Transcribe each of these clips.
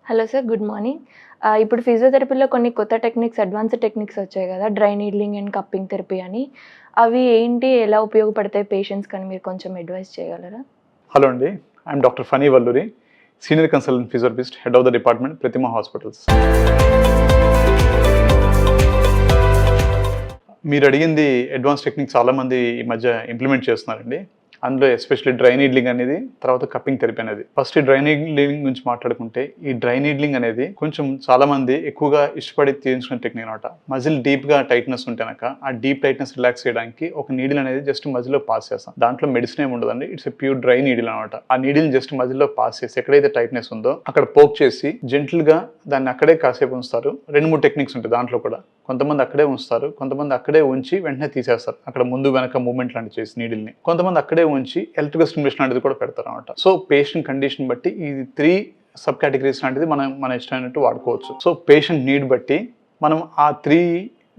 Hello sir, good morning. ఇప్పుడు ఫిజియోథెరపీలో కొన్ని కొత్త టెక్నిక్స్, అడ్వాన్స్డ్ టెక్నిక్స్ వచ్చాయి కదా! Dry needling and cupping therapy అని. అవి ఏంటి? ఎలా ఉపయోగపడతాయి పేషెంట్స్‌కని మీరు కొంచెం అడ్వైస్ చేయగలరా? హలో అండి. I'm doctor Phani Valluri, senior consultant physiotherapist, head of the department, Prathima hospitals. మీరు అడిగింది అడ్వాన్స్ టెక్నిక్ చాలామంది ఈ మధ్య ఇంప్లిమెంట్ చేస్తున్నారండి. అందులో ఎస్పెషల్లీ డ్రై నీడ్లింగ్ అనేది, తర్వాత కప్పింగ్ థెరపీ అనేది. ఫస్ట్ ఈ డ్రై నీడ్లింగ్ గురించి మాట్లాడుకుంటే, ఈ డ్రై నీడ్లింగ్ అనేది కొంచెం చాలామంది ఎక్కువగా ఇష్టపడి చేయించుకునే టెక్నిక్ అనమాట. మజిల్ డీప్గా టైట్నెస్ ఉంటేనక ఆ డీప్ టైట్నెస్ రిలాక్స్ చేయడానికి ఒక నీడిల్ అనేది జస్ట్ మజిల్లో పాస్ చేస్తాం. దాంట్లో మెడిసిన్ ఏమి ఉండదండి, it's a pure dry needle అనమాట. ఆ నీడిల్ జస్ట్ మజిల్లో పాస్ చేసి ఎక్కడైతే టైట్నెస్ ఉందో అక్కడ పోక్ చేసి జెంటిల్గా దాన్ని అక్కడే కాసేపు ఉంచుతారు. 2-3 టెక్నిక్స్ ఉంటాయి దాంట్లో కూడా. కొంతమంది అక్కడే ఉంచుతారు, కొంతమంది అక్కడే ఉంచి వెంటనే తీసేస్తారు, అక్కడ ముందు వెనక మూవ్మెంట్ లాంటి చేసి నీడిల్ని. కొంతమంది అక్కడే ఉంచి ఎలక్ట్రికల్ స్టిమ్యులేషన్ లాంటిది కూడా పెడతారు అనమాట. సో పేషెంట్ కండిషన్ బట్టి ఈ 3 సబ్ కేటగిరీస్ లాంటిది మన ఇష్టమైనట్టు వాడుకోవచ్చు. సో పేషెంట్ నీడ్ బట్టి మనం ఆ 3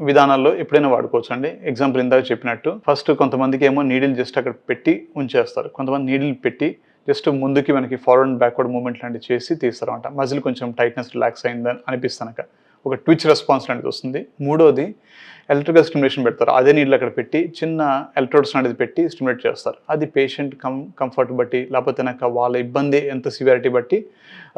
విధానాల్లో ఎప్పుడైనా వాడుకోవచ్చు అండి. ఎగ్జాంపుల్ ఇందాక చెప్పినట్టు, ఫస్ట్ కొంతమందికి ఏమో నీడిల్ జస్ట్ అక్కడ పెట్టి ఉంచేస్తారు, కొంతమంది నీడిల్ పెట్టి జస్ట్ ముందుకి వెనక్కి ఫార్వర్డ్ అండ్ బ్యాక్వర్డ్ మూవ్మెంట్ లాంటివి చేసి తీస్తారు అనమాట. మజిల్ కొంచెం టైట్నెస్ రిలాక్స్ అయిందని అనిపిస్తానక ఒక ట్విచ్ రెస్పాన్స్ లాంటిది వస్తుంది. మూడోది ఎలక్ట్రికల్ స్టిమ్యులేషన్ పెడతారు, అదే నీళ్ళు అక్కడ పెట్టి చిన్న ఎలక్ట్రోడ్స్ లాంటిది పెట్టి స్టిమ్యులేట్ చేస్తారు. అది పేషెంట్ కంఫర్ట్ బట్టి, లేకపోతే నాకు వాళ్ళ ఇబ్బంది ఎంత సివియారిటీ బట్టి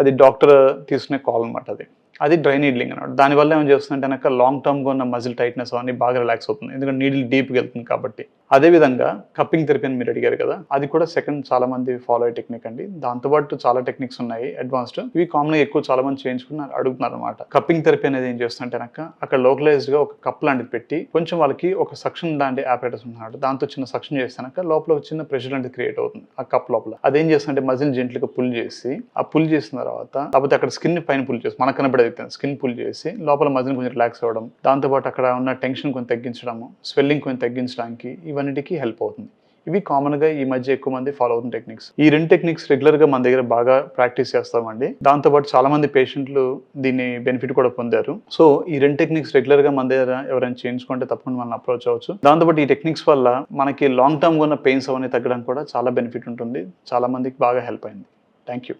అది డాక్టర్ తీసుకునే కాల్ అనమాట. అది డ్రై నీడ్లింగ్ అనమాట. దానివల్ల ఏం చేస్తుందంటే కనుక లాంగ్ టర్మ్గా ఉన్న మజిల్ టైట్నెస్ అవన్నీ బాగా రిలాక్స్ అవుతుంది, ఎందుకంటే నీడిల్ డీప్గా వెళ్తుంది కాబట్టి. అదేవిధంగా కప్పింగ్ థెరపీ అని మీరు అడిగారు కదా, అది కూడా సెకండ్ చాలా మంది ఫాలో అయ్యే టెక్నిక్ అండి. దాంతోపాటు చాలా టెక్నిక్స్ ఉన్నాయి అడ్వాన్స్డ్, ఇవి కామన్గా ఎక్కువ చాలా మంది చేయించుకుని అడుగుతున్నారు అనమాట. కప్పింగ్ థెరపీ అనేది ఏం చేస్తుంటే కనుక అక్కడ లోకలైజ్డ్గా ఒక కప్ లాంటిది పెట్టి కొంచెం వాళ్ళకి ఒక సక్షన్ లాంటి ఆపరేటర్స్ ఉన్నాడు, దాంతో చిన్న సక్షన్ చేస్తాక లోపల ఒక చిన్న ప్రెషర్ లాంటిది క్రియేట్ అవుతుంది ఆ కప్ లోపల. అదేం చేస్తుంటే మజిల్ జెంట్లీగా పుల్ చేసి, ఆ పుల్ చేసిన తర్వాత లేకపోతే అక్కడ స్కిన్ పైన పుల్ చేసి, మనకు కనబడేది స్కిన్ పుల్ చేసి లోపల మజిల్ కొంచెం రిలాక్స్ అవ్వడం, దాంతోపాటు అక్కడ ఉన్న టెన్షన్ కొంచెం తగ్గించడము, స్వెల్లింగ్ కొంచెం తగ్గించడానికి ఇవన్నిటికీ హెల్ప్ అవుతుంది. ఇవి కామన్గా ఈ మధ్య ఎక్కువ మంది ఫాలో అవుతున్న టెక్నిక్స్. ఈ 2 టెక్నిక్స్ రెగ్యులర్గా మన దగ్గర బాగా ప్రాక్టీస్ చేస్తామండి. దాంతోపాటు చాలా మంది పేషెంట్లు దీన్ని బెనిఫిట్ కూడా పొందారు. సో ఈ 2 టెక్నిక్స్ రెగ్యులర్గా మన దగ్గర ఎవరైనా చేయించుకుంటే తప్పకుండా మనం అప్రోచ్ అవ్వచ్చు. దాంతోపాటు ఈ టెక్నిక్స్ వల్ల మనకి లాంగ్ టర్మ్గా ఉన్న పెయిన్స్ అవన్నీ తగ్గడానికి కూడా చాలా బెనిఫిట్ ఉంటుంది. చాలా మందికి బాగా హెల్ప్ అయింది. Thank you.